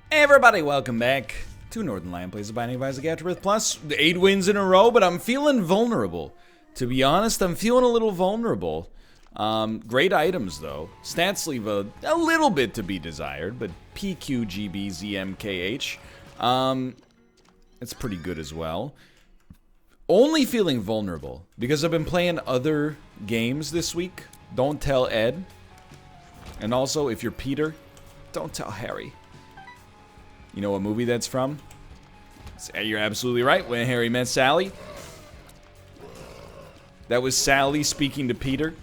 Hey everybody, welcome back to Northernlion Plays the Binding of Isaac Afterbirth Plus. 8 wins in a row, but I'm feeling vulnerable. To be honest, I'm feeling a little vulnerable. Great items though. Stats leave a little bit to be desired, but PQGBZMKH. It's pretty good as well. Only feeling vulnerable because I've been playing other games this week. Don't tell Ed. And also, if you're Peter, don't tell Harry. You know what movie that's from? You're absolutely right. When Harry Met Sally. That was Sally speaking to Peter,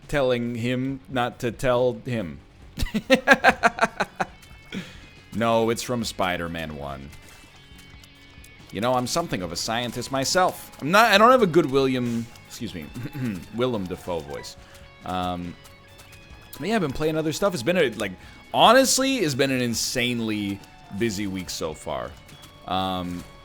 telling him not to tell him. No, it's from Spider-Man 1. You know, I'm something of a scientist myself. I don't have a good Willem Dafoe voice. But yeah, I've been playing other stuff. It's been honestly, it's been an insanely busy week so far,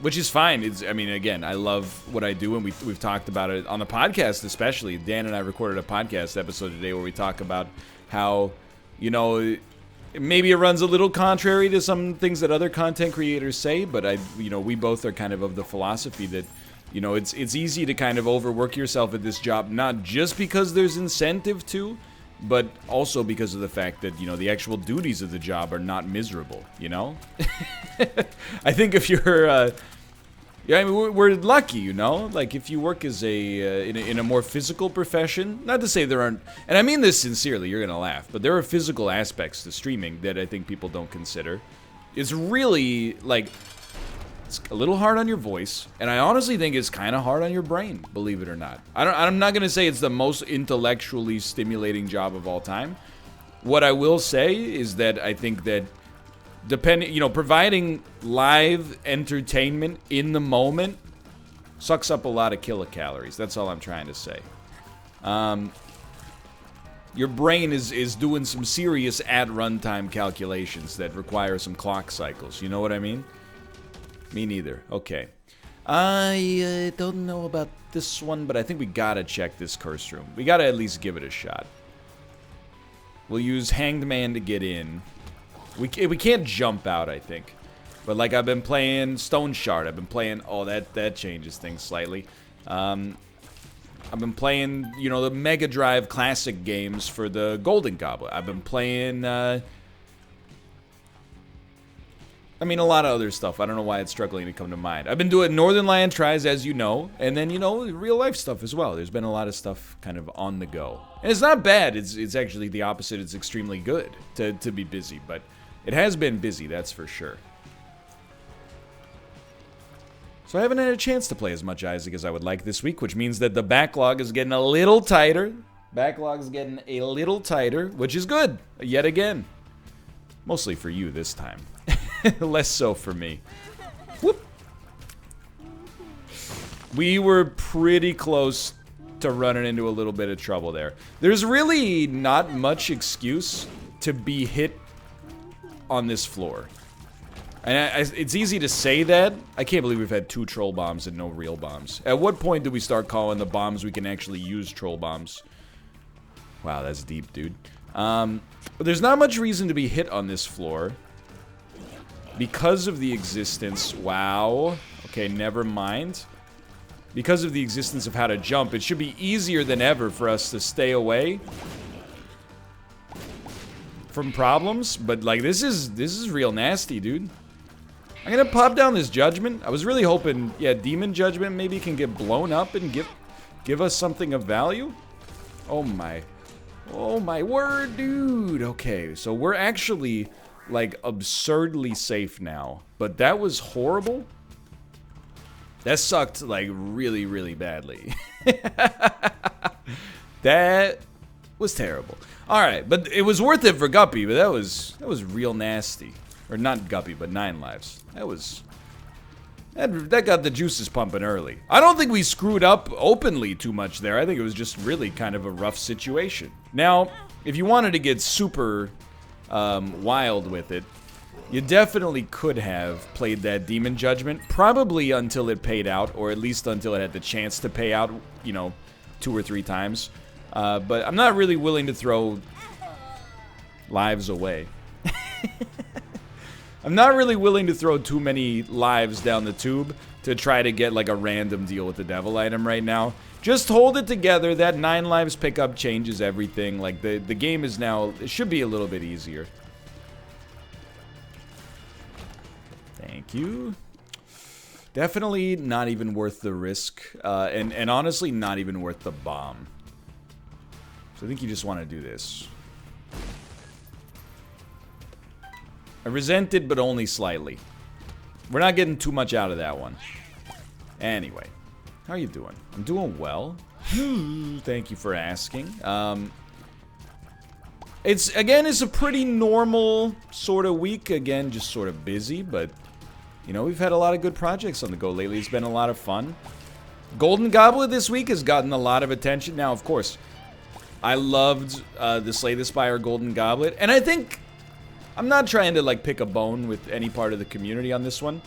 which is fine. Again, I love what I do, and we've talked about it on the podcast, especially. Dan and I recorded a podcast episode today where we talk about how, maybe it runs a little contrary to some things that other content creators say, but we both are kind of the philosophy that, it's easy to kind of overwork yourself at this job, not just because there's incentive to, but also because of the fact that, the actual duties of the job are not miserable, I think if you're, we're lucky, like if you work as in a more physical profession, not to say there aren't, and I mean this sincerely, you're gonna laugh, but there are physical aspects to streaming that I think people don't consider. It's really, it's a little hard on your voice, and I honestly think it's kind of hard on your brain, believe it or not. I'm not going to say it's the most intellectually stimulating job of all time. What I will say is that I think that providing live entertainment in the moment sucks up a lot of kilocalories. That's all I'm trying to say. Your brain is doing some serious at runtime calculations that require some clock cycles. You know what I mean? Me neither. Okay. I don't know about this one, but I think we gotta check this curse room. We gotta at least give it a shot. We'll use Hanged Man to get in. We can't jump out, I think. But I've been playing Stone Shard. I've been playing... Oh, that changes things slightly. I've been playing, the Mega Drive classic games for the Golden Goblet. I've been playing... a lot of other stuff. I don't know why it's struggling to come to mind. I've been doing Northernlion tries, as you know, and then, real life stuff as well. There's been a lot of stuff kind of on the go. And it's not bad. It's actually the opposite. It's extremely good to be busy, but it has been busy, that's for sure. So I haven't had a chance to play as much Isaac as I would like this week, which means that the backlog is getting a little tighter. Backlog is getting a little tighter, which is good, yet again. Mostly for you this time. Less so for me. Whoop. We were pretty close to running into a little bit of trouble there. There's really not much excuse to be hit on this floor. And it's easy to say that. I can't believe we've had 2 troll bombs and no real bombs. At what point do we start calling the bombs we can actually use troll bombs? Wow, that's deep, dude. But there's not much reason to be hit on this floor. Because of the existence... Wow. Okay, never mind. Because of the existence of how to jump, it should be easier than ever for us to stay away from problems. But, this is real nasty, dude. I'm gonna pop down this Judgment. I was really hoping, yeah, Demon Judgment maybe can get blown up and give us something of value. Oh, my... Oh, my word, dude. Okay, so we're actually... absurdly safe now. But that was horrible. That sucked, really, really badly. That was terrible. Alright, but it was worth it for Guppy, but that was real nasty. Or not Guppy, but 9 lives. That got the juices pumping early. I don't think we screwed up openly too much there. I think it was just really kind of a rough situation. Now, if you wanted to get super... wild with it, you definitely could have played that Demon Judgment, probably until it paid out, or at least until it had the chance to pay out, 2 or 3 times. But I'm not really willing to throw lives away. I'm not really willing to throw too many lives down the tube to try to get like a random deal with the devil item right now. Just hold it together. That 9 lives pickup changes everything. Like the game is now, it should be a little bit easier. Thank you. Definitely not even worth the risk. And honestly, not even worth the bomb. So I think you just want to do this. I resent it, but only slightly. We're not getting too much out of that one. Anyway, how are you doing? I'm doing well. Thank you for asking. It's a pretty normal sort of week. Again, just sort of busy, but you know, we've had a lot of good projects on the go lately. It's been a lot of fun. Golden Goblet this week has gotten a lot of attention. Now, of course, I loved the Slay the Spire Golden Goblet, and I think I'm not trying to like pick a bone with any part of the community on this one.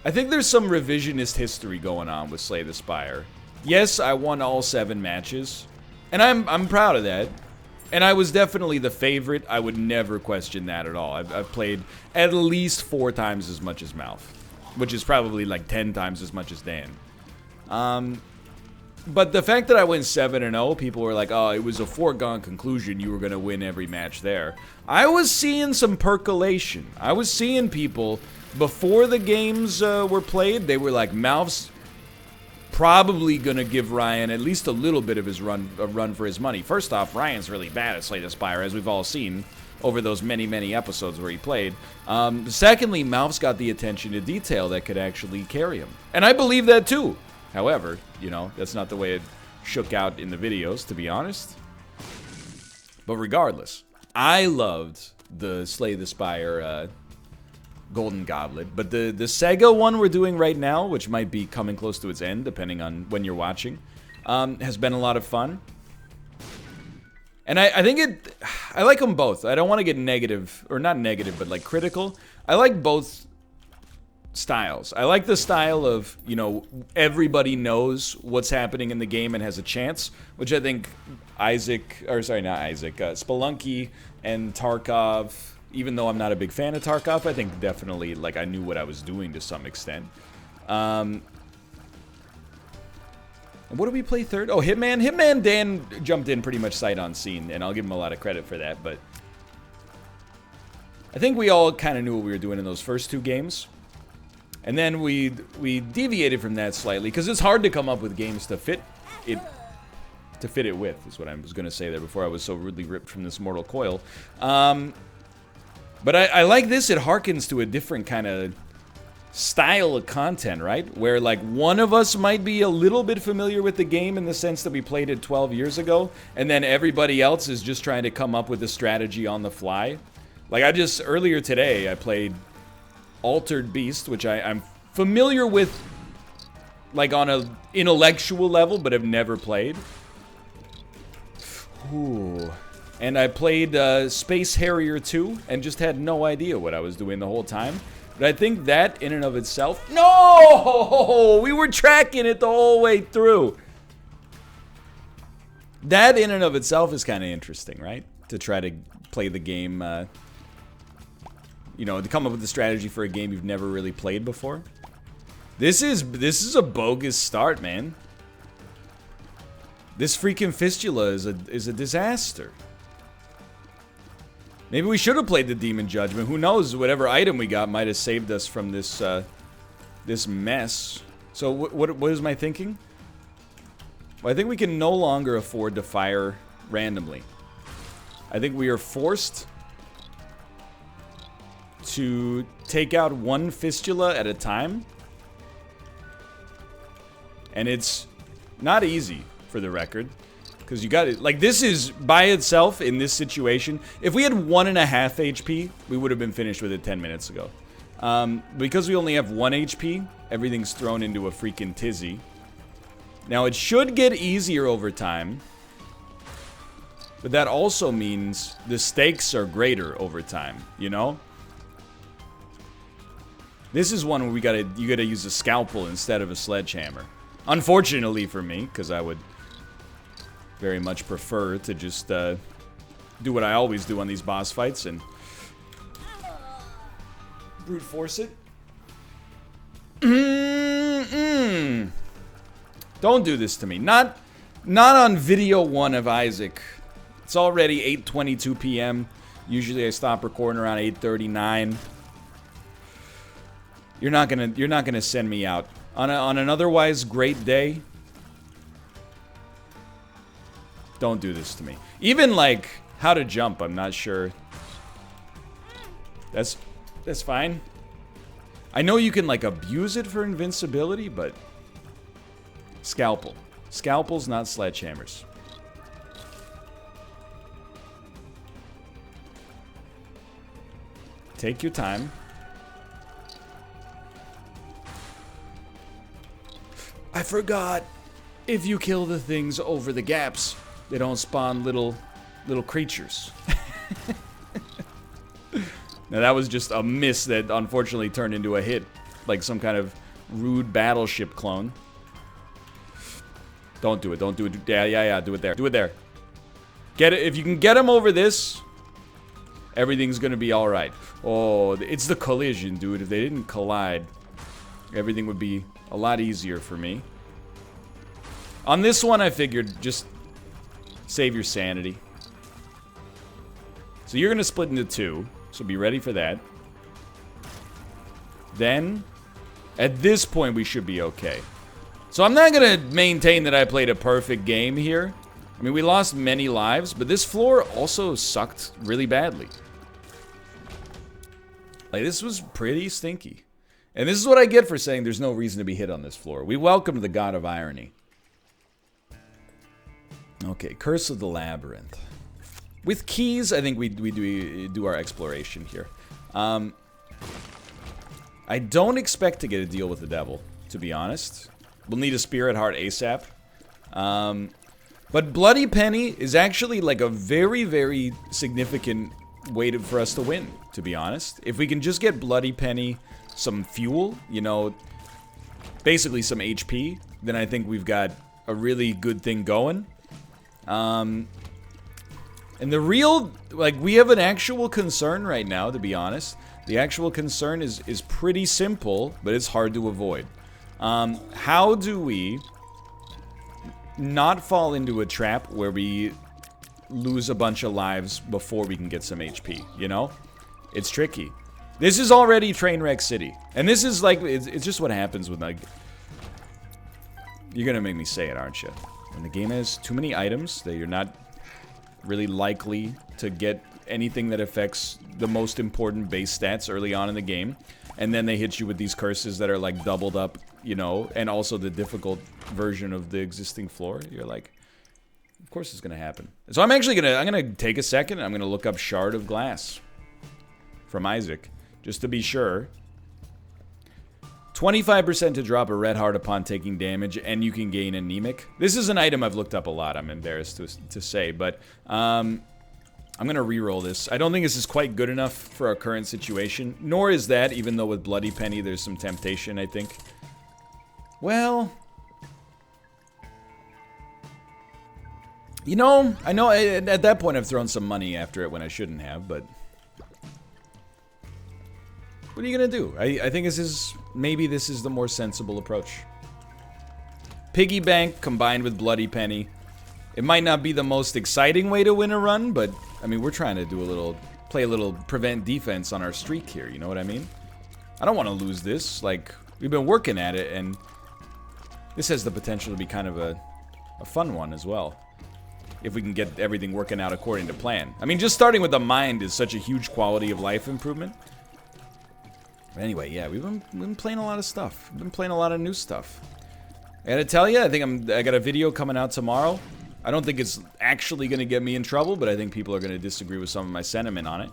I think there's some revisionist history going on with Slay the Spire. Yes, I won all 7 matches, and I'm proud of that. And I was definitely the favorite. I would never question that at all. I've played at least 4 times as much as Malf, which is probably like 10 times as much as Dan. But the fact that I went 7-0, people were like, oh, it was a foregone conclusion you were going to win every match there. I was seeing some percolation. I was seeing people, before the games were played, they were like, Malf's probably going to give Ryan at least a little bit of his run for his money. First off, Ryan's really bad at Slay the Spire, as we've all seen over those many, many episodes where he played. Secondly, Malf's got the attention to detail that could actually carry him. And I believe that too. However, you know, that's not the way it shook out in the videos, to be honest. But regardless, I loved the Slay the Spire Golden Goblet. But the Sega one we're doing right now, which might be coming close to its end, depending on when you're watching, has been a lot of fun. And I think I like them both. I don't want to get negative, or not negative, but like critical. I like both styles. I like the style of, you know, everybody knows what's happening in the game and has a chance, which I think Spelunky and Tarkov, even though I'm not a big fan of Tarkov, I think definitely, like, I knew what I was doing to some extent. And what did we play third? Oh, Hitman. Hitman, Dan jumped in pretty much sight unseen, and I'll give him a lot of credit for that, but I think we all kind of knew what we were doing in those first 2 games. And then we deviated from that slightly, because it's hard to come up with games to fit it with, is what I was going to say there before I was so rudely ripped from this mortal coil. But I like this. It harkens to a different kind of style of content, right? Where, like, one of us might be a little bit familiar with the game in the sense that we played it 12 years ago, and then everybody else is just trying to come up with a strategy on the fly. Like, earlier today, I played Altered Beast, which I'm familiar with, like, on an intellectual level, but have never played. Ooh. And I played Space Harrier 2, and just had no idea what I was doing the whole time. But I think that, in and of itself... No! We were tracking it the whole way through. That, in and of itself, is kind of interesting, right? To try to play the game... you know, to come up with a strategy for a game you've never really played before. This is a bogus start, man. This freaking fistula is a disaster. Maybe we should have played the Demon Judgment. Who knows? Whatever item we got might have saved us from this this mess. So what is my thinking? Well, I think we can no longer afford to fire randomly. I think we are forced to take out 1 fistula at a time. And it's not easy, for the record. Because you got it. Like, this is, by itself, in this situation, if we had 1.5 HP, we would have been finished with it 10 minutes ago. Because we only have 1 HP, everything's thrown into a freaking tizzy. Now, it should get easier over time. But that also means the stakes are greater over time, you know? This is one where you gotta use a scalpel instead of a sledgehammer. Unfortunately for me, because I would very much prefer to just do what I always do on these boss fights and brute force it. Don't do this to me. Not on video 1 of Isaac. It's already 8:22 p.m. Usually I stop recording around 8:39. You're not gonna send me out on an otherwise great day. Don't do this to me. Even like how to jump, I'm not sure. That's fine. I know you can like abuse it for invincibility, but scalpel. Scalpels, not sledgehammers. Take your time. I forgot. If you kill the things over the gaps, they don't spawn little creatures. Now that was just a miss that unfortunately turned into a hit, like some kind of rude battleship clone. Don't do it. Don't do it. Yeah. Do it there. Do it there. Get it. If you can get him over this, everything's gonna be all right. Oh, it's the collision, dude. If they didn't collide, everything would be a lot easier for me. On this one, I figured just save your sanity. So you're gonna split into 2. So be ready for that. Then, at this point, we should be okay. So I'm not gonna maintain that I played a perfect game here. I mean, we lost many lives, but this floor also sucked really badly. Like, this was pretty stinky. And this is what I get for saying there's no reason to be hit on this floor. We welcome the God of Irony. Okay, Curse of the Labyrinth. With keys, I think we do our exploration here. I don't expect to get a deal with the devil, to be honest. We'll need a Spirit Heart ASAP. But Bloody Penny is actually like a very, very significant way for us to win, to be honest. If we can just get Bloody Penny some fuel, you know, basically some HP, then I think we've got a really good thing going. And the real, like, we have an actual concern right now, to be honest. The actual concern is pretty simple, but it's hard to avoid. How do we not fall into a trap where we lose a bunch of lives before we can get some HP, you know? It's tricky. This is already Trainwreck City. And this is like, it's just what happens with, like... You're gonna make me say it, aren't you? When the game has too many items that you're not really likely to get anything that affects the most important base stats early on in the game, and then they hit you with these curses that are like doubled up, you know, and also the difficult version of the existing floor, you're like, of course it's gonna happen. So I'm actually gonna take a second and I'm gonna look up Shard of Glass from Isaac, just to be sure. 25% to drop a red heart upon taking damage, and you can gain anemic. This is an item I've looked up a lot, I'm embarrassed to say, but I'm gonna reroll this. I don't think this is quite good enough for our current situation, nor is that, even though with Bloody Penny there's some temptation, I think. Well... You know, I know at that point I've thrown some money after it when I shouldn't have, but... What are you gonna do? I think maybe this is the more sensible approach. Piggy Bank combined with Bloody Penny. It might not be the most exciting way to win a run, but I mean, we're trying to play a little prevent defense on our streak here, you know what I mean? I don't want to lose this, like, we've been working at it, and this has the potential to be kind of a fun one as well. If we can get everything working out according to plan. I mean, just starting with the mind is such a huge quality of life improvement. But anyway, yeah, we've been playing a lot of stuff. We've been playing a lot of new stuff. I gotta tell you, I got a video coming out tomorrow. I don't think it's actually gonna get me in trouble, but I think people are gonna disagree with some of my sentiment on it.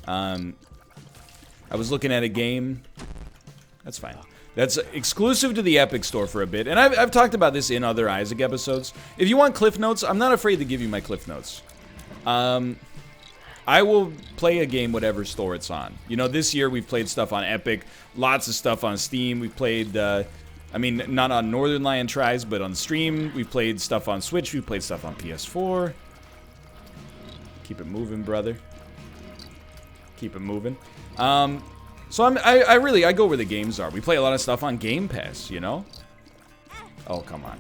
I was looking at a game. That's fine. That's exclusive to the Epic Store for a bit, and I've talked about this in other Isaac episodes. If you want Cliff Notes, I'm not afraid to give you my Cliff Notes. I will play a game whatever store it's on. You know, this year we've played stuff on Epic, lots of stuff on Steam. We've played, I mean, not on Northernlion tries, but on stream. We've played stuff on Switch. We've played stuff on PS4. Keep it moving, brother. Keep it moving. So I go where the games are. We play a lot of stuff on Game Pass, you know? Oh, come on.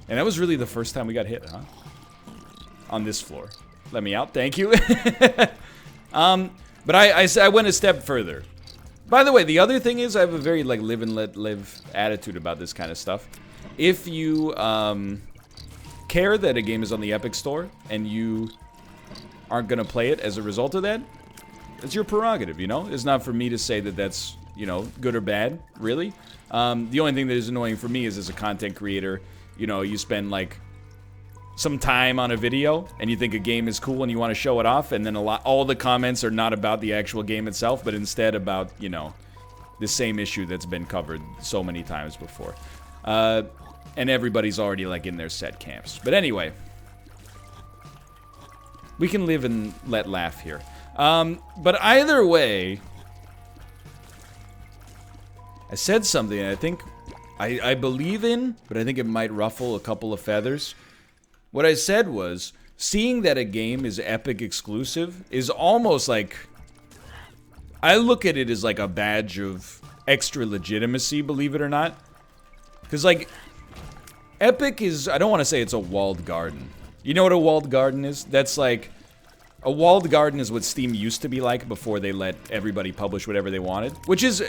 And that was really the first time we got hit, huh? On this floor. Let me out, thank you. But I went a step further. By the way, the other thing is I have a very, like, live and let live attitude about this kind of stuff. If you, care that a game is on the Epic Store and you aren't gonna play it as a result of that, it's your prerogative, you know? It's not for me to say that that's, you know, good or bad, really. The only thing that is annoying for me is as a content creator, you know, you spend, like, some time on a video and you think a game is cool and you want to show it off, and then all the comments are not about the actual game itself, but instead about, you know, the same issue that's been covered so many times before. And everybody's already, like, in their set camps. But anyway, we can live and let laugh here. But either way, I said something I think I believe in, but I think it might ruffle a couple of feathers. What I said was, seeing that a game is Epic exclusive is almost like, I look at it as like a badge of extra legitimacy, believe it or not. Because, like, Epic is, I don't want to say it's a walled garden. You know what a walled garden is? That's like, a walled garden is what Steam used to be like before they let everybody publish whatever they wanted. Which is,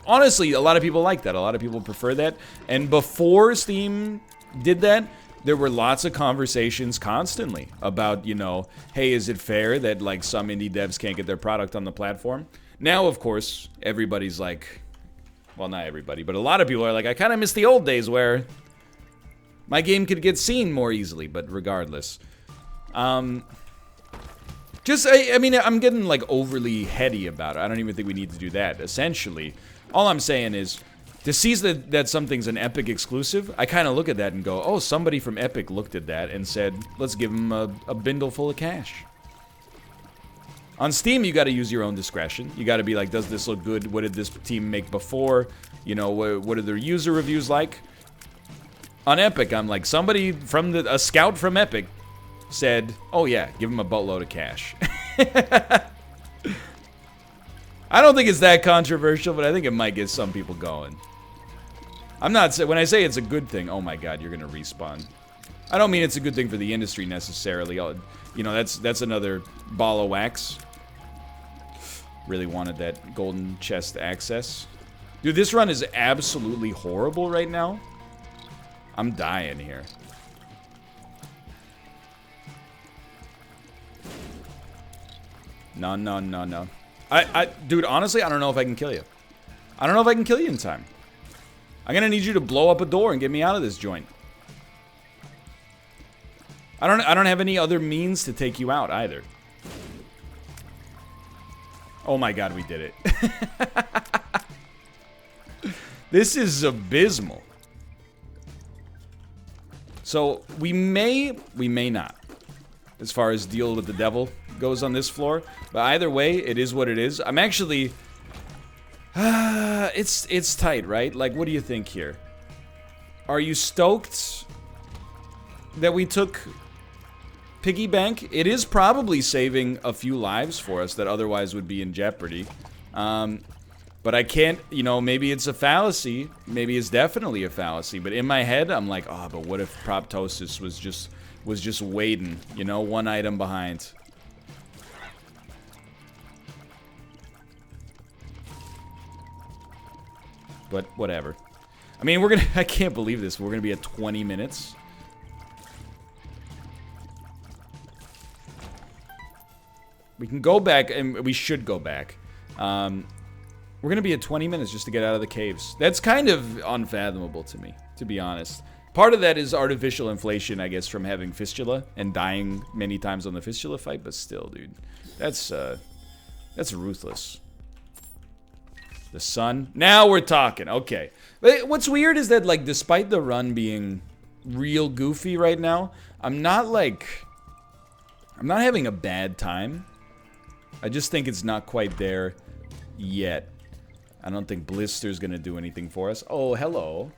honestly, a lot of people like that. A lot of people prefer that. And before Steam did that, there were lots of conversations constantly about, you know, hey, is it fair that, like, some indie devs can't get their product on the platform? Now, of course, everybody's like, well, not everybody, but a lot of people are like, I kind of miss the old days where my game could get seen more easily, but regardless. I mean, I'm getting, like, overly heady about it. I don't even think we need to do that. Essentially, all I'm saying is, to see that something's an Epic exclusive, I kind of look at that and go, oh, somebody from Epic looked at that and said, let's give them a bindle full of cash. On Steam, you got to use your own discretion. You got to be like, does this look good? What did this team make before? You know, what are their user reviews like? On Epic, I'm like, somebody from a scout from Epic said, oh yeah, give him a boatload of cash. I don't think it's that controversial, but I think it might get some people going. I'm not, when I say it's a good thing, oh my god, you're gonna respawn. I don't mean it's a good thing for the industry necessarily. You know, that's another ball of wax. Really wanted that golden chest access. Dude, this run is absolutely horrible right now. I'm dying here. No, no, no, no. Dude, honestly, I don't know if I can kill you. I don't know if I can kill you in time. I'm gonna need you to blow up a door and get me out of this joint. I don't have any other means to take you out either. Oh my god, we did it. This is abysmal. So, we may not, as far as deal with the devil goes on this floor. But either way, it is what it is. I'm actually... it's tight, right? Like, what do you think here? Are you stoked that we took Piggy Bank? It is probably saving a few lives for us that otherwise would be in jeopardy. But I can't, you know, maybe it's a fallacy. Maybe it's definitely a fallacy. But in my head, I'm like, oh, but what if Proptosis was just waiting, you know, one item behind. But whatever. I mean, I can't believe this. We're gonna be at 20 minutes. We can go back, and we should go back. We're gonna be at 20 minutes just to get out of the caves. That's kind of unfathomable to me, to be honest. Part of that is artificial inflation, I guess, from having fistula and dying many times on the fistula fight, but still, dude. That's ruthless. The sun. Now we're talking. Okay. But what's weird is that, like, despite the run being real goofy right now, I'm not having a bad time. I just think it's not quite there yet. I don't think Blister's gonna do anything for us. Oh, hello.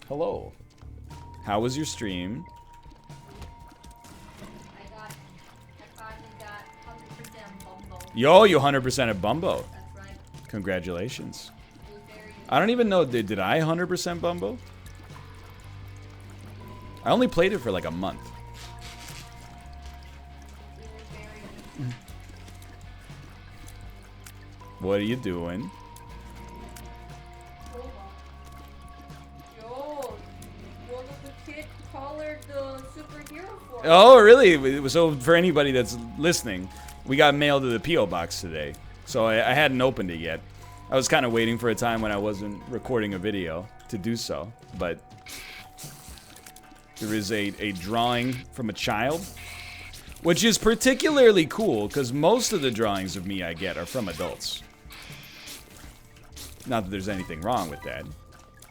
Hello. How was your stream? I finally got 100% bumble. Yo, you 100% at Bumbo. That's right. Congratulations. It was very I don't even know, did I 100% Bumbo? I only played it for like a month. What are you doing? Yo, what was the kid colored the superhero for? Oh, really? So for anybody that's listening, we got mailed to the P.O. box today. So I hadn't opened it yet. I was kind of waiting for a time when I wasn't recording a video to do so. But there is a drawing from a child, which is particularly cool because most of the drawings of me I get are from adults. Not that there's anything wrong with that.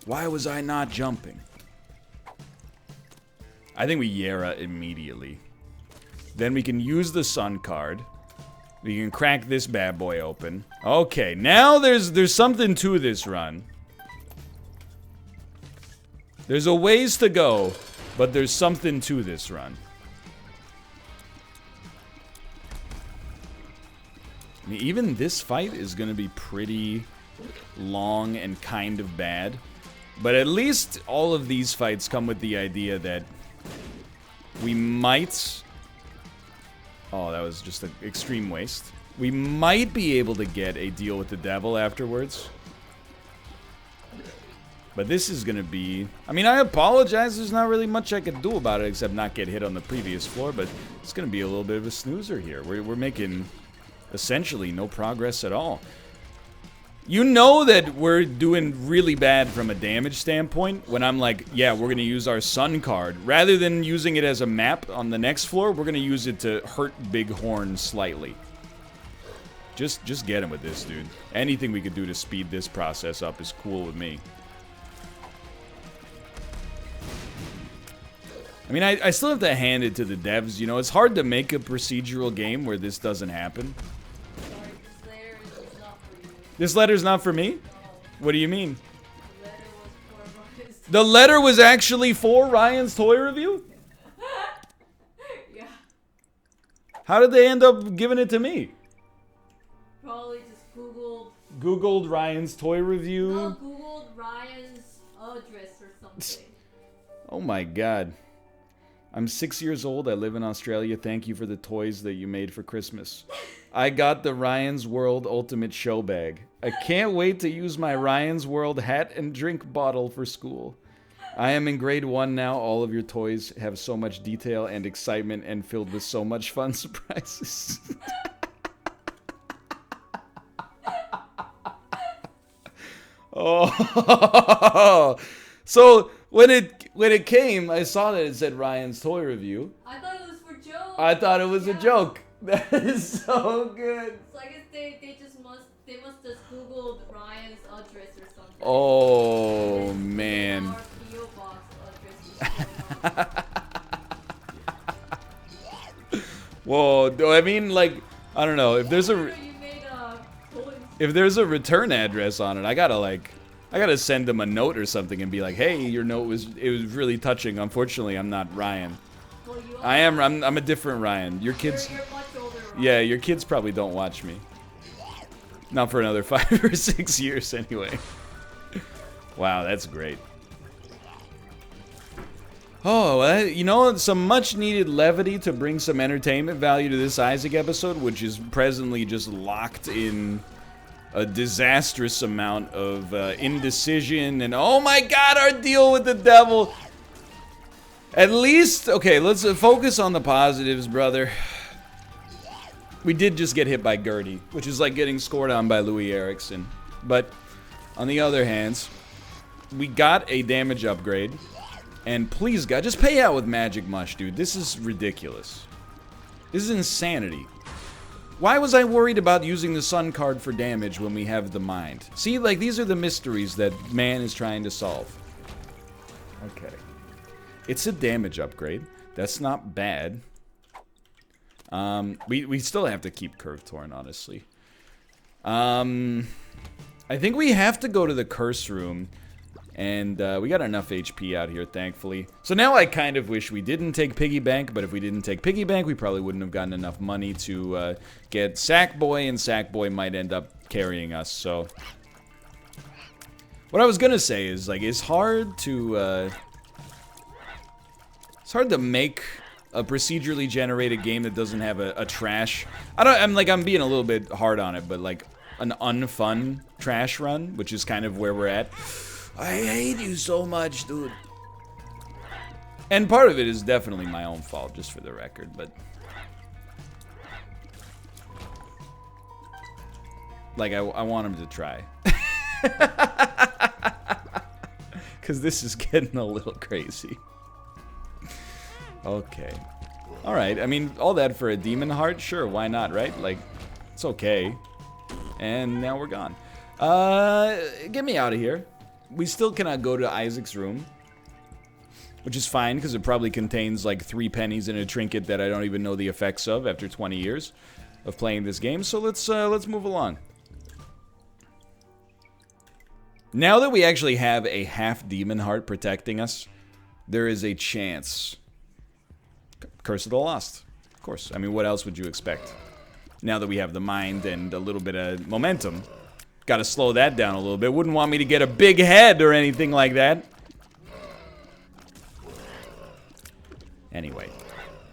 Why was I not jumping? I think we Yera immediately. Then we can use the sun card. We can crack this bad boy open. Okay, now there's something to this run. There's a ways to go, but there's something to this run. I mean, even this fight is gonna be pretty long and kind of bad. But at least all of these fights come with the idea that we might... Oh, that was just an extreme waste. We might be able to get a deal with the devil afterwards. But this is gonna be... I mean, I apologize. There's not really much I could do about it except not get hit on the previous floor. But it's gonna be a little bit of a snoozer here. We're making essentially no progress at all. You know that we're doing really bad from a damage standpoint when I'm like, yeah, we're going to use our sun card. Rather than using it as a map on the next floor, we're going to use it to hurt Bighorn slightly. Just get him with this, dude. Anything we could do to speed this process up is cool with me. I mean, I still have to hand it to the devs. You know, it's hard to make a procedural game where this doesn't happen. This letter's not for me? What do you mean? The letter was actually for Ryan's toy review? Yeah. How did they end up giving it to me? Probably just Googled Ryan's toy review? No, Googled Ryan's address or something. Oh my god. I'm 6 years old. I live in Australia. Thank you for the toys that you made for Christmas. I got the Ryan's World Ultimate Show Bag. I can't wait to use my Ryan's World hat and drink bottle for school. I am in grade 1 now. All of your toys have so much detail and excitement and filled with so much fun surprises. Oh. So when it came, I saw that it said Ryan's toy review. I thought it was for joke. I thought it was a joke. That is so good. So I guess they must just Googled Ryan's address or something. Oh man. Our PO box address. Whoa, I mean, like, I don't know, if there's a return address on it, I gotta send them a note or something and be like, hey, your note was really touching. Unfortunately, I'm not Ryan. Well, I'm a different Ryan. Your kids, you're much older, Ryan. yeah, your kids probably don't watch me. Not for another 5 or 6 years anyway. Wow, that's great. Oh, you know, some much-needed levity to bring some entertainment value to this Isaac episode, which is presently just locked in a disastrous amount of indecision and, oh my god, our deal with the devil. At least, okay, let's focus on the positives, brother. We did just get hit by Gertie, which is like getting scored on by Louis Erickson. But, on the other hand, we got a damage upgrade. And please, God, just pay out with Magic Mush, dude. This is ridiculous. This is insanity. Why was I worried about using the Sun card for damage when we have the Mind? See, like, these are the mysteries that man is trying to solve. Okay. It's a damage upgrade. That's not bad. We still have to keep Curve Torn, honestly. I think we have to go to the Curse Room And we got enough HP out here, thankfully. So now I kind of wish we didn't take Piggy Bank, but if we didn't take Piggy Bank, we probably wouldn't have gotten enough money to get Sackboy, and Sackboy might end up carrying us, so... What I was gonna say is, like, it's hard to make a procedurally generated game that doesn't have a trash... I'm being a little bit hard on it, but, like, an unfun trash run, which is kind of where we're at. I hate you so much, dude. And part of it is definitely my own fault, just for the record, but... Like, I want him to try. Because this is getting a little crazy. Okay. Alright, I mean, all that for a demon heart? Sure, why not, right? Like, it's okay. And now we're gone. Get me out of here. We still cannot go to Isaac's room. Which is fine, because it probably contains, like, 3 pennies and a trinket that I don't even know the effects of after 20 years of playing this game. So let's move along. Now that we actually have a half demon heart protecting us, there is a chance. Curse of the Lost. Of course. I mean, what else would you expect? Now that we have the mind and a little bit of momentum. Gotta slow that down a little bit. Wouldn't want me to get a big head or anything like that. Anyway.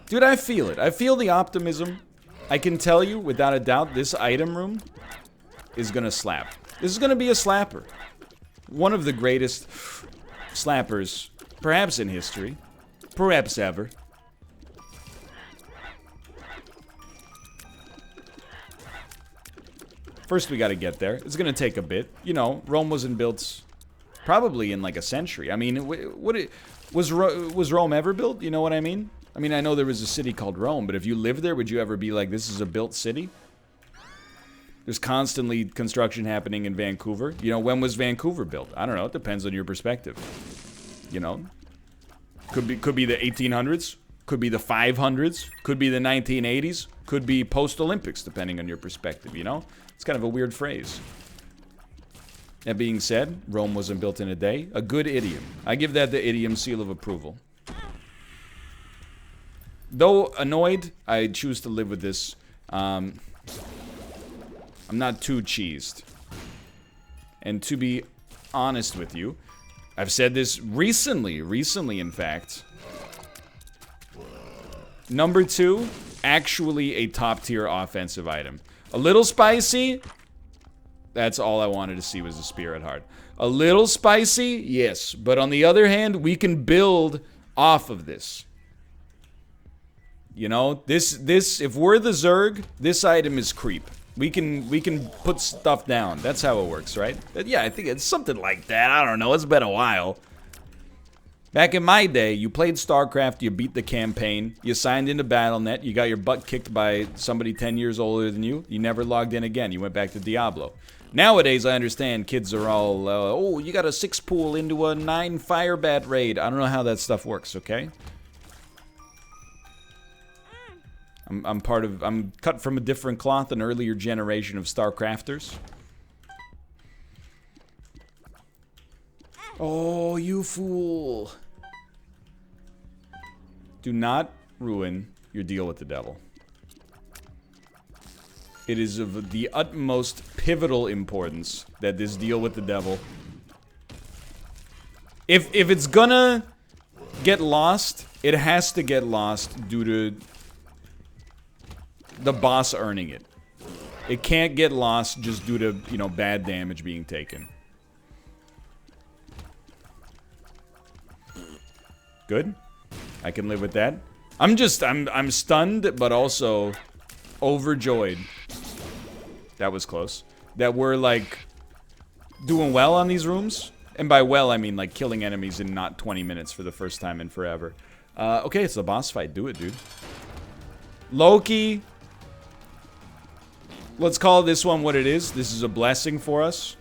Dude, I feel it. I feel the optimism. I can tell you, without a doubt, this item room is gonna slap. This is gonna be a slapper. One of the greatest slappers, perhaps in history. Perhaps ever. First, we gotta get there. It's gonna take a bit. You know, Rome wasn't built probably in like a century. I mean, was Rome ever built? You know what I mean? I mean, I know there was a city called Rome, but if you lived there, would you ever be like, this is a built city? There's constantly construction happening in Vancouver. You know, when was Vancouver built? I don't know. It depends on your perspective. You know? Could be the 1800s. Could be the 500s. Could be the 1980s. Could be post-Olympics, depending on your perspective, you know? It's kind of a weird phrase. That being said, Rome wasn't built in a day. A good idiom. I give that the idiom seal of approval. Though annoyed, I choose to live with this. I'm not too cheesed. And to be honest with you, I've said this recently in fact. Number 2, actually a top tier offensive item. A little spicy, that's all I wanted to see was a Spirit Heart. A little spicy, yes. But on the other hand, we can build off of this. You know, this if we're the Zerg, this item is creep. We can put stuff down. That's how it works, right? Yeah, I think it's something like that. I don't know. It's been a while. Back in my day, you played StarCraft, you beat the campaign, you signed into Battle.net, you got your butt kicked by somebody 10 years older than you, you never logged in again, you went back to Diablo. Nowadays, I understand kids are all, oh, you got a 6 pool into a 9 Firebat raid. I don't know how that stuff works, okay? I'm cut from a different cloth, an earlier generation of StarCrafters. Oh, you fool. Do not ruin your deal with the devil. It is of the utmost pivotal importance that this deal with the devil... If it's gonna get lost, it has to get lost due to the boss earning it. It can't get lost just due to, you know, bad damage being taken. Good. I can live with that. I'm stunned, but also overjoyed. That was close. That we're, like, doing well on these rooms. And by well, I mean, like, killing enemies in not 20 minutes for the first time in forever. Okay, it's a boss fight. Do it, dude. Loki. Let's call this one what it is. This is a blessing for us.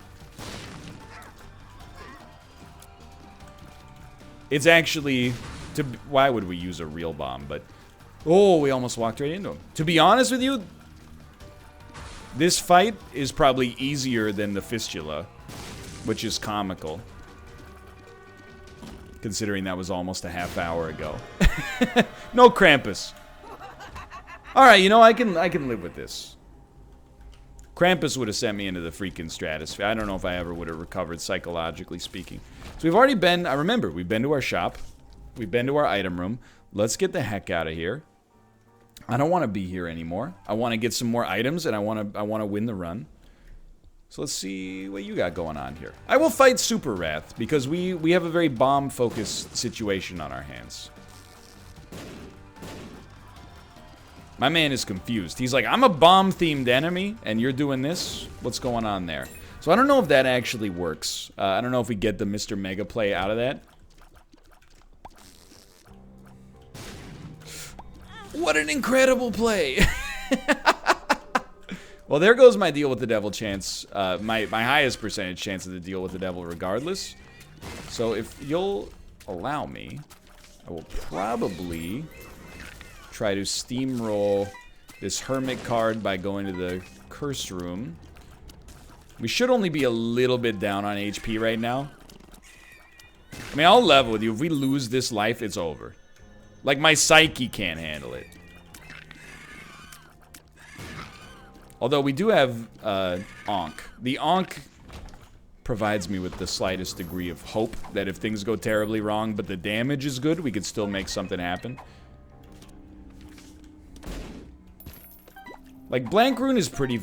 It's actually... why would we use a real bomb? But... oh, we almost walked right into him. To be honest with you... this fight is probably easier than the Fistula. Which is comical. considering that was almost a half hour ago. No Krampus. Alright, you know, I can live with this. Krampus would have sent me into the freaking stratosphere. I don't know if I ever would have recovered, psychologically speaking. So we've already been, I remember, we've been to our shop. We've been to our item room. Let's get the heck out of here. I don't want to be here anymore. I want to get some more items, and I want to win the run. So let's see what you got going on here. I will fight Super Wrath, because we have a very bomb-focused situation on our hands. My man is confused. He's like, I'm a bomb-themed enemy, and you're doing this? What's going on there? So I don't know if that actually works. I don't know if we get the Mr. Mega play out of that. What an incredible play! Well, there goes my deal with the devil chance. My highest percentage chance of the deal with the devil regardless. So if you'll allow me, I will probably try to steamroll this Hermit card by going to the Curse Room. We should only be a little bit down on HP right now. I mean, I'll level with you. If we lose this life, it's over. Like, my psyche can't handle it. Although we do have Ankh. The Ankh provides me with the slightest degree of hope that if things go terribly wrong, but the damage is good, we could still make something happen. Like, Blank Rune is pretty...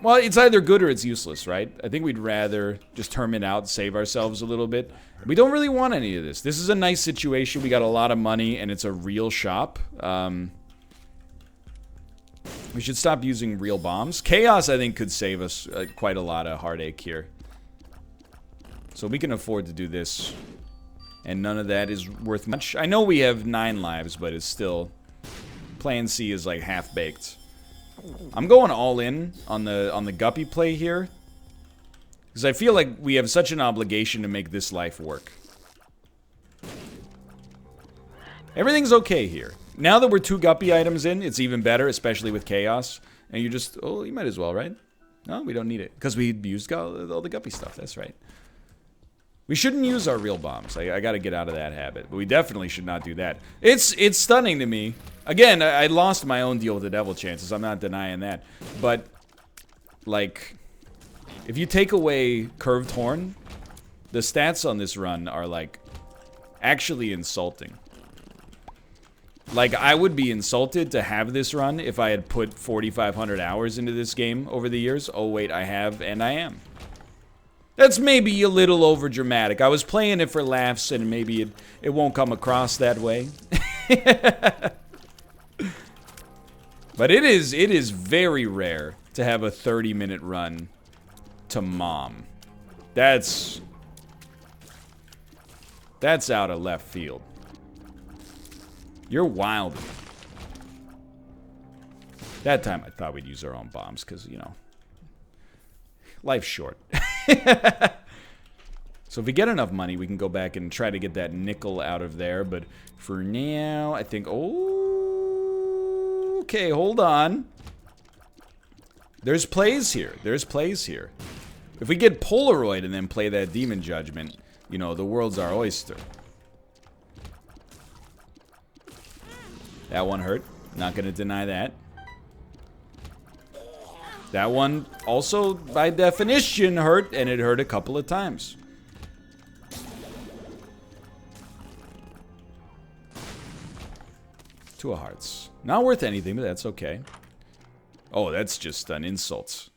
Well, it's either good or it's useless, right? I think we'd rather just Hermit out, save ourselves a little bit. We don't really want any of this. This is a nice situation. We got a lot of money, and it's a real shop. We should stop using real bombs. Chaos, I think, could save us quite a lot of heartache here. So we can afford to do this. And none of that is worth much. I know we have 9 lives, but it's still... Plan C is, like, half-baked. I'm going all in on the Guppy play here. Because I feel like we have such an obligation to make this life work. Everything's okay here. Now that we're 2 Guppy items in, it's even better, especially with Chaos. And you just, oh, you might as well, right? No, we don't need it. Because we used all the Guppy stuff, that's right. We shouldn't use our real bombs. I gotta get out of that habit. But we definitely should not do that. It's stunning to me. Again, I lost my own deal with the devil chances. I'm not denying that. But, like, if you take away Curved Horn, the stats on this run are, like, actually insulting. Like, I would be insulted to have this run if I had put 4,500 hours into this game over the years. Oh, wait, I have, and I am. That's maybe a little over dramatic. I was playing it for laughs, and maybe it won't come across that way. But it is very rare to have a 30-minute run to Mom. That's out of left field. You're wild. That time I thought we'd use our own bombs, because, you know, life's short. So if we get enough money, we can go back and try to get that nickel out of there. But for now, I think... Oh, okay, hold on. There's plays here. There's plays here. If we get Polaroid and then play that Demon Judgment, you know, the world's our oyster. That one hurt. Not gonna deny that. That one also, by definition, hurt, and it hurt a couple of times. Two of hearts. Not worth anything, but that's okay. Oh, that's just an insult.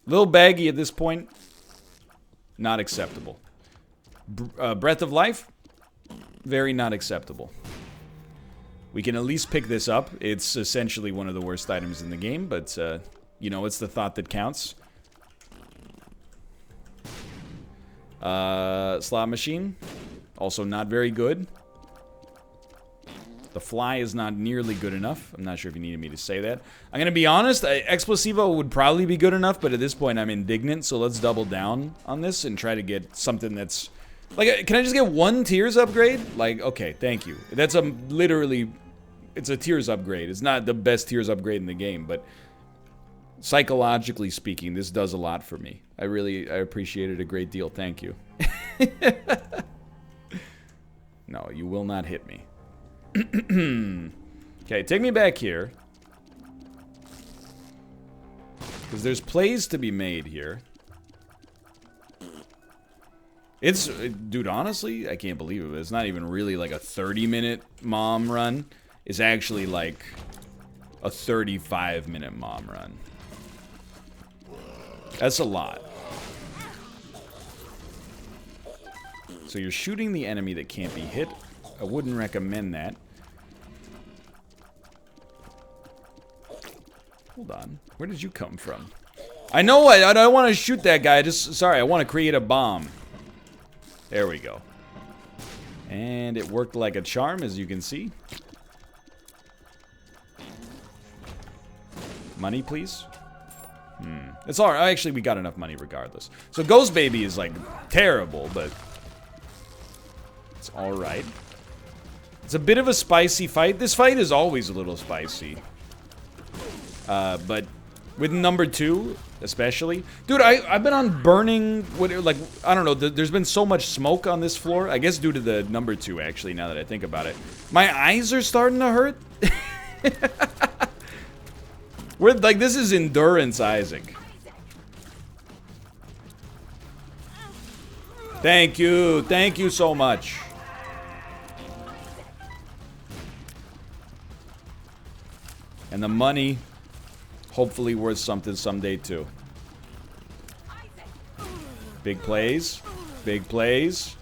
Little baggy at this point. Not acceptable. Breath of Life. Very not acceptable. We can at least pick this up. It's essentially one of the worst items in the game, but... you know, it's the thought that counts. Slot machine. Also not very good. The fly is not nearly good enough. I'm not sure if you needed me to say that. I'm gonna be honest, Explosivo would probably be good enough, but at this point I'm indignant, so let's double down on this and try to get something that's... Like, can I just get 1 Tears upgrade? Like, okay, thank you. That's a literally... It's a Tears upgrade. It's not the best Tears upgrade in the game, but... Psychologically speaking, this does a lot for me. I appreciate it a great deal. Thank you. No, you will not hit me. Okay, take me back here. Because there's plays to be made here. It's, dude, honestly, I can't believe it. It's not even really like a 30-minute mom run. It's actually like a 35-minute mom run. That's a lot. So you're shooting the enemy that can't be hit. I wouldn't recommend that. Hold on. Where did you come from? I know I don't want to shoot that guy. Sorry, I want to create a bomb. There we go. And it worked like a charm, as you can see. Money, please. It's alright. Actually, we got enough money regardless. So Ghost Baby is like terrible, but it's alright. It's a bit of a spicy fight. This fight is always a little spicy. But with number 2, especially. Dude, I've been on burning, like, I don't know, there's been so much smoke on this floor. I guess due to the number 2, actually, now that I think about it. My eyes are starting to hurt. We're, like, this is endurance, Isaac. Thank you so much. And the money, hopefully worth something someday too. Big plays. Big plays.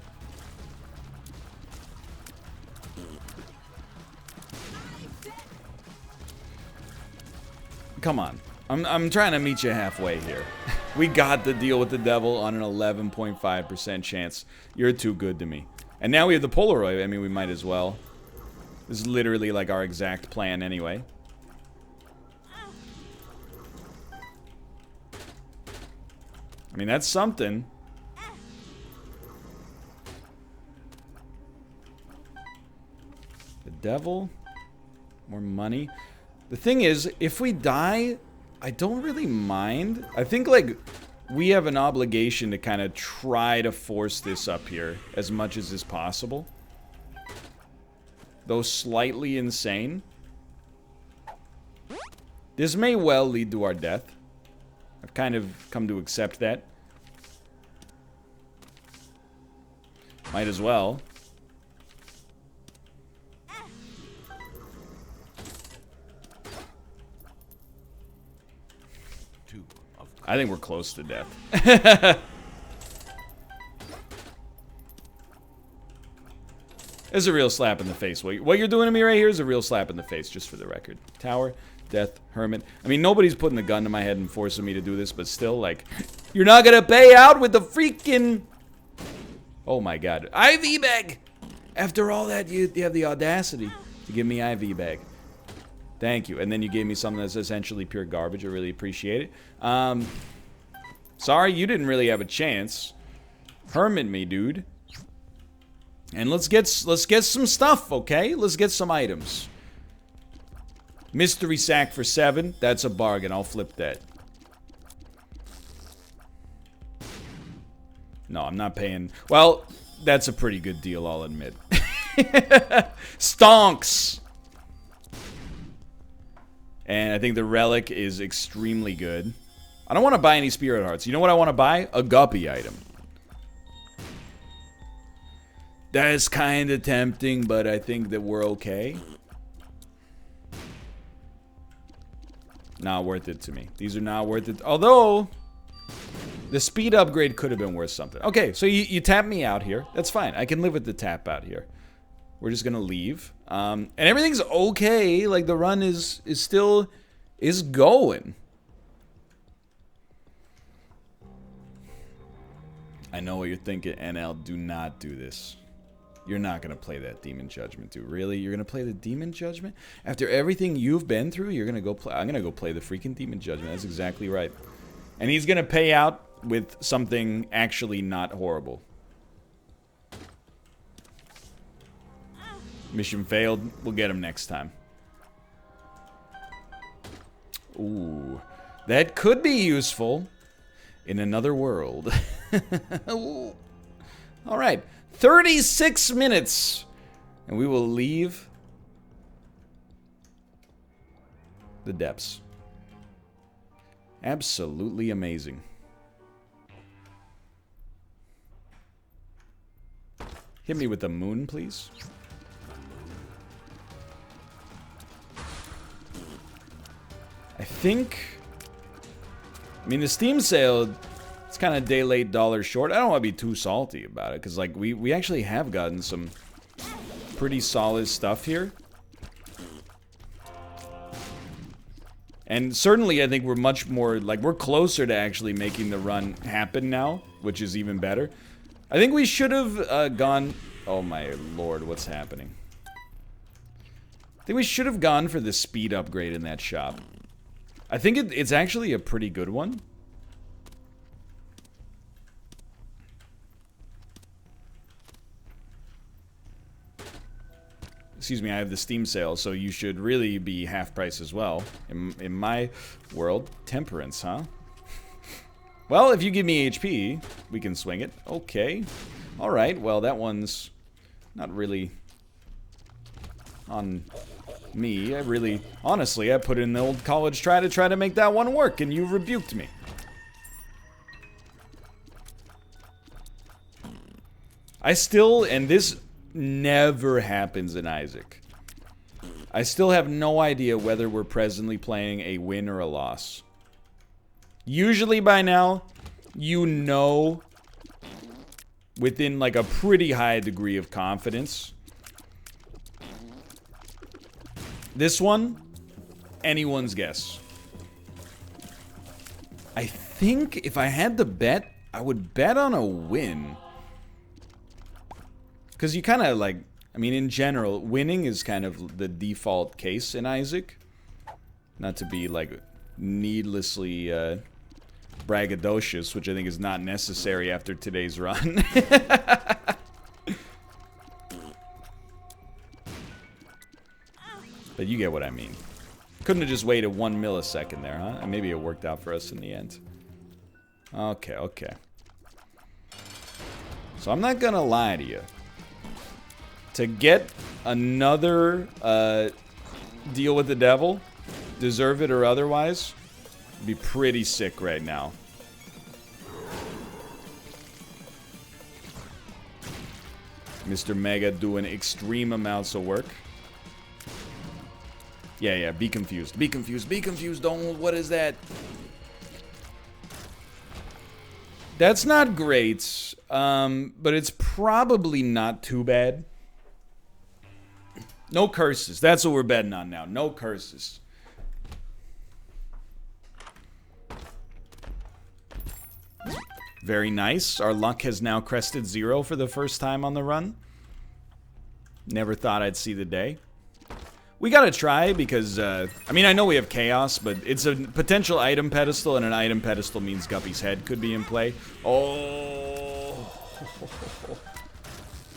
Come on. I'm trying to meet you halfway here. We got the deal with the devil on an 11.5% chance. You're too good to me. And now we have the Polaroid. I mean, we might as well. This is literally like our exact plan anyway. I mean, that's something. The devil. More money. The thing is, if we die, I don't really mind. I think, like, we have an obligation to kind of try to force this up here as much as is possible. Though slightly insane. This may well lead to our death. I've kind of come to accept that. Might as well. I think we're close to death. It's a real slap in the face. What you're doing to me right here is a real slap in the face, just for the record. Tower, death, hermit. I mean, nobody's putting a gun to my head and forcing me to do this, but still, like, you're not gonna pay out with the freaking... Oh my god. IV bag! After all that, you have the audacity to give me IV bag. Thank you. And then you gave me something that's essentially pure garbage. I really appreciate it. Sorry, you didn't really have a chance. Hermit me, dude. And let's get some stuff, okay? Let's get some items. Mystery sack for 7. That's a bargain. I'll flip that. No, I'm not paying. Well, that's a pretty good deal, I'll admit. Stonks! And I think the relic is extremely good. I don't want to buy any spirit hearts. You know what I want to buy? A guppy item. That is kind of tempting, but I think that we're okay. Not worth it to me. These are not worth it. Although, the speed upgrade could have been worth something. Okay, so you tap me out here. That's fine. I can live with the tap out here. We're just gonna leave. And everything's okay. Like, the run is still going. I know what you're thinking, NL. Do not do this. You're not gonna play that Demon Judgment, dude. Really? You're gonna play the Demon Judgment? After everything you've been through, you're gonna go play. I'm gonna go play the freaking Demon Judgment. That's exactly right. And he's gonna pay out with something actually not horrible. Mission failed. We'll get him next time. Ooh. That could be useful in another world. Alright. 36 minutes And we will leave the depths. Absolutely amazing. Hit me with the moon, please. I think... I mean, the Steam sale, it's kind of day late, dollar short. I don't want to be too salty about it, because, like, we actually have gotten some pretty solid stuff here. And certainly, I think we're much more, like, we're closer to actually making the run happen now, which is even better. I think we should have gone... Oh my lord, what's happening? I think we should have gone for the speed upgrade in that shop. I think it's actually a pretty good one. Excuse me, I have the Steam sale, so you should really be half price as well. In my world, temperance, huh? Well, if you give me HP, we can swing it. Okay. Alright, well, that one's not really on me. I really, honestly, I put in the old college try to make that one work, and you rebuked me. I still, and this never happens in Isaac, I still have no idea whether we're presently playing a win or a loss. Usually by now, you know, within like a pretty high degree of confidence. This one, anyone's guess. I think if I had to bet, I would bet on a win. Because you kind of like, I mean, in general, winning is kind of the default case in Isaac. Not to be like needlessly braggadocious, which I think is not necessary after today's run. But you get what I mean. Couldn't have just waited 1 millisecond there, huh? And maybe it worked out for us in the end. Okay, okay. So I'm not gonna lie to you. To get another deal with the devil, deserve it or otherwise, would be pretty sick right now. Mr. Mega doing extreme amounts of work. Yeah, be confused. Be confused. Be confused. Don't. What is that? That's not great, but it's probably not too bad. No curses. That's what we're betting on now. No curses. Very nice. Our luck has now crested 0 for the first time on the run. Never thought I'd see the day. We gotta try because, I mean, I know we have chaos, but it's a potential item pedestal, and an item pedestal means Guppy's head could be in play. Oh.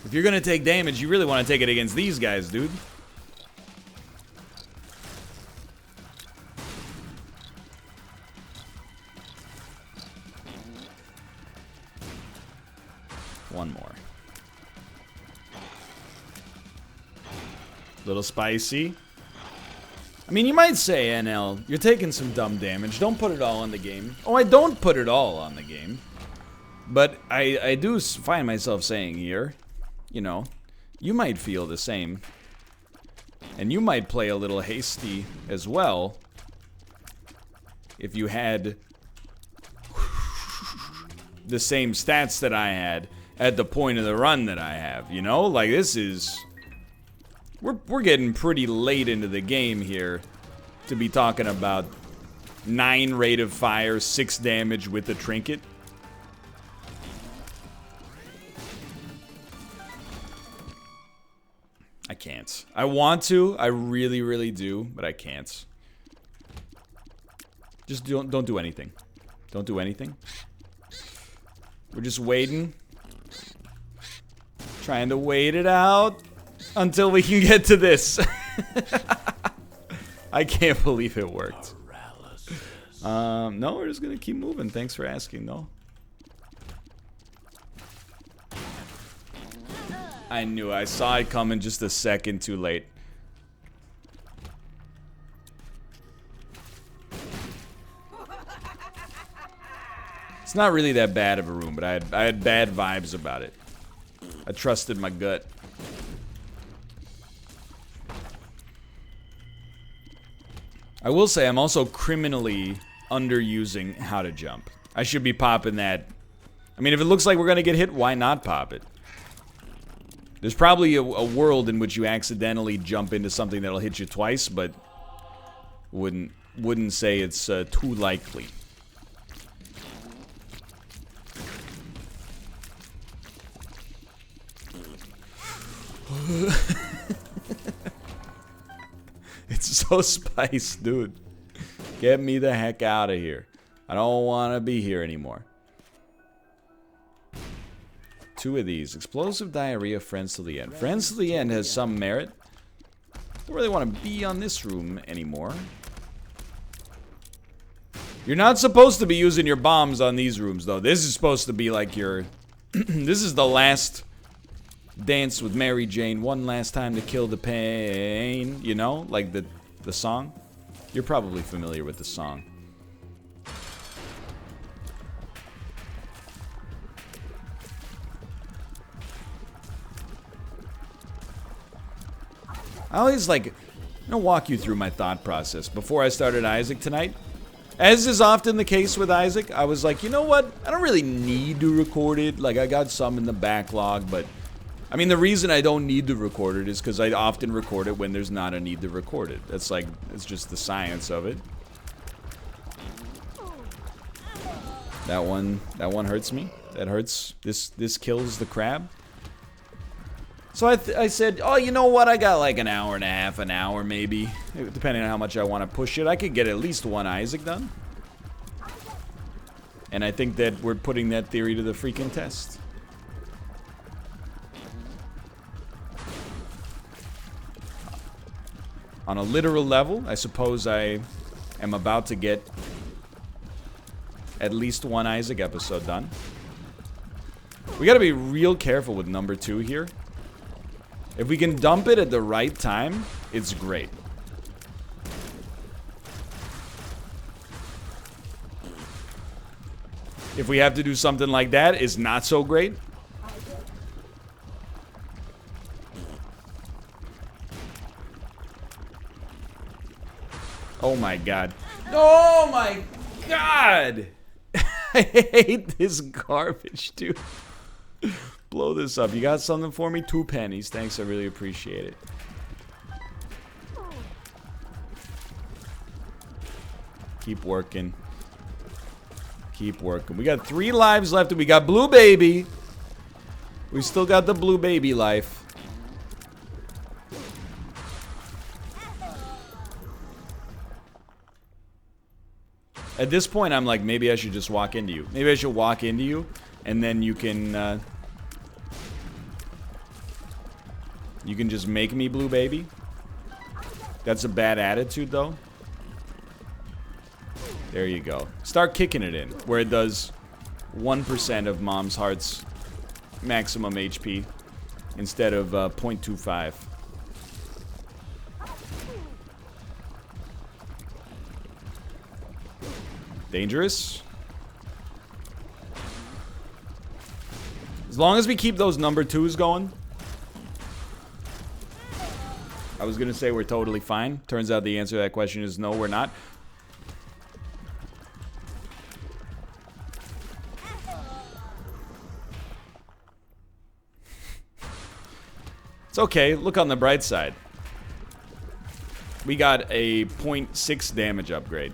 If you're gonna take damage, you really want to take it against these guys, dude. One more. Little spicy. I mean, you might say, NL, you're taking some dumb damage. Don't put it all on the game. Oh, I don't put it all on the game. But I do find myself saying here, you know, you might feel the same. And you might play a little hasty as well if you had the same stats that I had at the point of the run that I have, you know? Like, this is... We're getting pretty late into the game here to be talking about 9 rate of fire, 6 damage with the trinket. I can't. I want to. I really, really do, but I can't. Just don't do anything. Don't do anything. We're just waiting. Trying to wait it out until we can get to this. I can't believe it worked. No, we're just gonna keep moving. Thanks for asking, though. I knew. I saw it coming just a second too late. It's not really that bad of a room, but I had bad vibes about it. I trusted my gut. I will say I'm also criminally underusing how to jump. I should be popping that. I mean, if it looks like we're gonna get hit, why not pop it? There's probably a world in which you accidentally jump into something that'll hit you twice, but wouldn't say it's too likely. It's so spiced, dude. Get me the heck out of here. I don't want to be here anymore. 2 of these. Explosive diarrhea, friends till the end. Friends till the end has some merit. Don't really want to be on this room anymore. You're not supposed to be using your bombs on these rooms, though. This is supposed to be like your... This is the last dance with Mary Jane. One last time to kill the pain. You know? Like the song. You're probably familiar with the song. I always I'm gonna walk you through my thought process before I started Isaac tonight. As is often the case with Isaac, I was like, you know what? I don't really need to record it. Like, I got some in the backlog, but... I mean, the reason I don't need to record it is because I often record it when there's not a need to record it. That's like, it's just the science of it. That one hurts me. That hurts. This kills the crab. So I said, oh, you know what? I got like an hour and a half, an hour maybe. Depending on how much I want to push it. I could get at least one Isaac done. And I think that we're putting that theory to the freaking test. On a literal level, I suppose I am about to get at least one Isaac episode done. We gotta be real careful with number 2 here. If we can dump it at the right time, it's great. If we have to do something like that, it's not so great. Oh my god. Oh my god! I hate this garbage, dude. Blow this up. You got something for me? 2 pennies. Thanks, I really appreciate it. Keep working. Keep working. We got 3 lives left and we got Blue Baby. We still got the Blue Baby life. At this point, I'm like, maybe I should just walk into you. Maybe I should walk into you, and then you can just make me Blue Baby. That's a bad attitude, though. There you go. Start kicking it in, where it does 1% of Mom's Heart's maximum HP instead of 0.25. Dangerous. As long as we keep those number 2s going. I was gonna say we're totally fine. Turns out the answer to that question is no, we're not. It's okay. Look on the bright side. We got a 0.6 damage upgrade.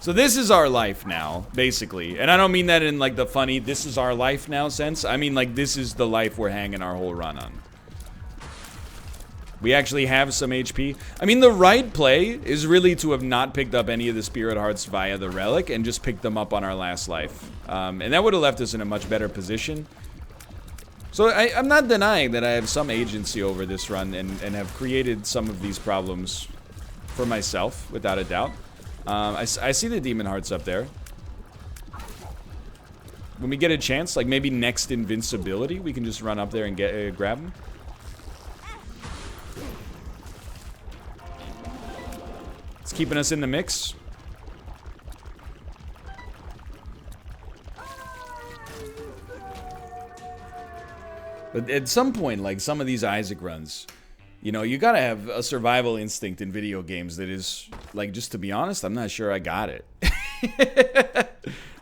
So this is our life now, basically. And I don't mean that in like the funny, this is our life now sense. I mean like this is the life we're hanging our whole run on. We actually have some HP. I mean, the right play is really to have not picked up any of the Spirit Hearts via the Relic and just picked them up on our last life. And that would have left us in a much better position. So I'm not denying that I have some agency over this run and have created some of these problems for myself, without a doubt. I see the Demon Hearts up there. When we get a chance, like maybe next invincibility, we can just run up there and get grab them. keeping us in the mix. But at some point, like some of these Isaac runs, you know, you gotta have a survival instinct in video games that is, like, just to be honest, I'm not sure I got it.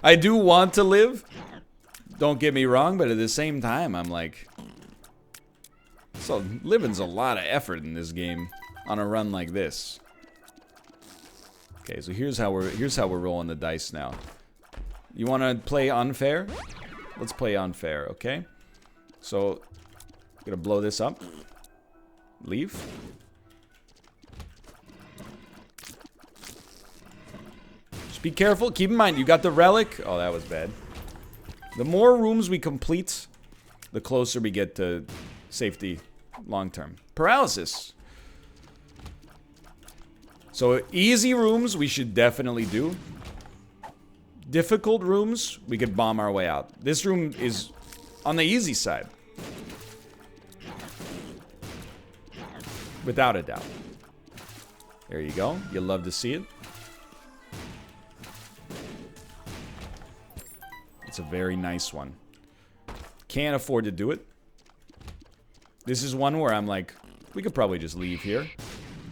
I do want to live, don't get me wrong, but at the same time, I'm like, so living's a lot of effort in this game on a run like this. Okay, so here's how we're rolling the dice now. You want to play unfair? Let's play unfair, okay? So, I'm gonna blow this up. Leave. Just be careful. Keep in mind, you got the relic. Oh, that was bad. The more rooms we complete, the closer we get to safety long term. Paralysis. So, easy rooms we should definitely do. Difficult rooms, we could bomb our way out. This room is on the easy side. Without a doubt. There you go. You'll love to see it. It's a very nice one. Can't afford to do it. This is one where I'm like, we could probably just leave here.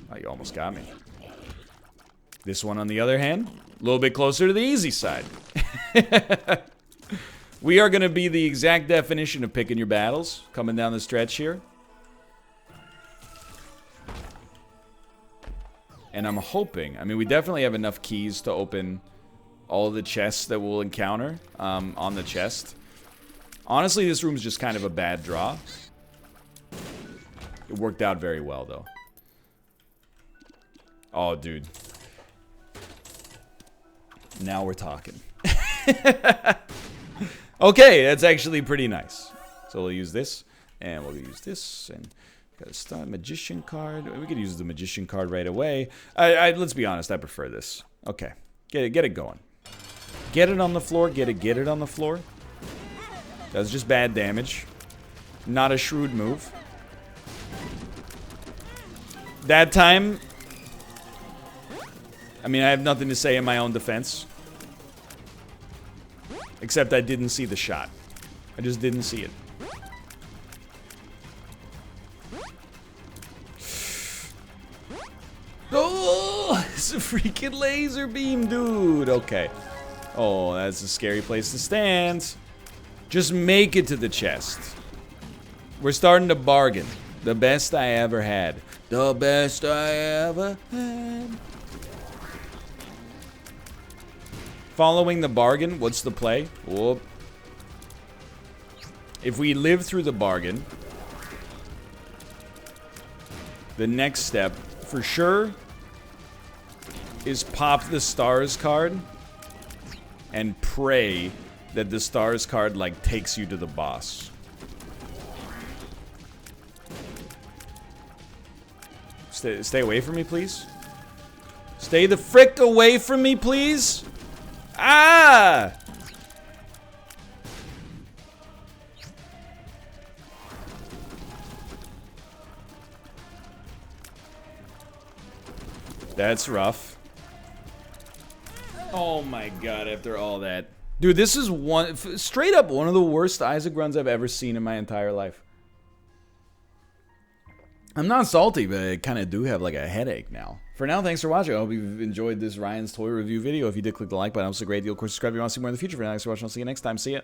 Oh, you almost got me. This one, on the other hand, a little bit closer to the easy side. We are going to be the exact definition of picking your battles coming down the stretch here. And I'm hoping, I mean, we definitely have enough keys to open all the chests that we'll encounter on the chest. Honestly, this room's just kind of a bad draw. It worked out very well, though. Oh, dude. Now we're talking. Okay, that's actually pretty nice. So we'll use this, and we'll use this, and got a start magician card. We could use the magician card right away. Let's be honest, I prefer this. Okay, get it going. Get it on the floor. Get it on the floor. That's just bad damage. Not a shrewd move. That time, I mean, I have nothing to say in my own defense. Except I didn't see the shot. I just didn't see it. Oh, it's a freaking laser beam, dude. Okay. Oh, that's a scary place to stand. Just make it to the chest. We're starting to bargain. The best I ever had. The best I ever had. Following the bargain, what's the play? Whoop. If we live through the bargain, the next step, for sure, is pop the stars card and pray that the stars card, like, takes you to the boss. Stay away from me, please. Stay the frick away from me, please. Ah! That's rough. Oh my god, after all that. Dude, this is straight up one of the worst Isaac runs I've ever seen in my entire life. I'm not salty, but I kind of do have like a headache now. For now, thanks for watching. I hope you've enjoyed this Ryan's toy review video. If you did, click the like button. It helps a great deal. Of course, subscribe if you want to see more in the future. For now, thanks for watching. I'll see you next time. See ya.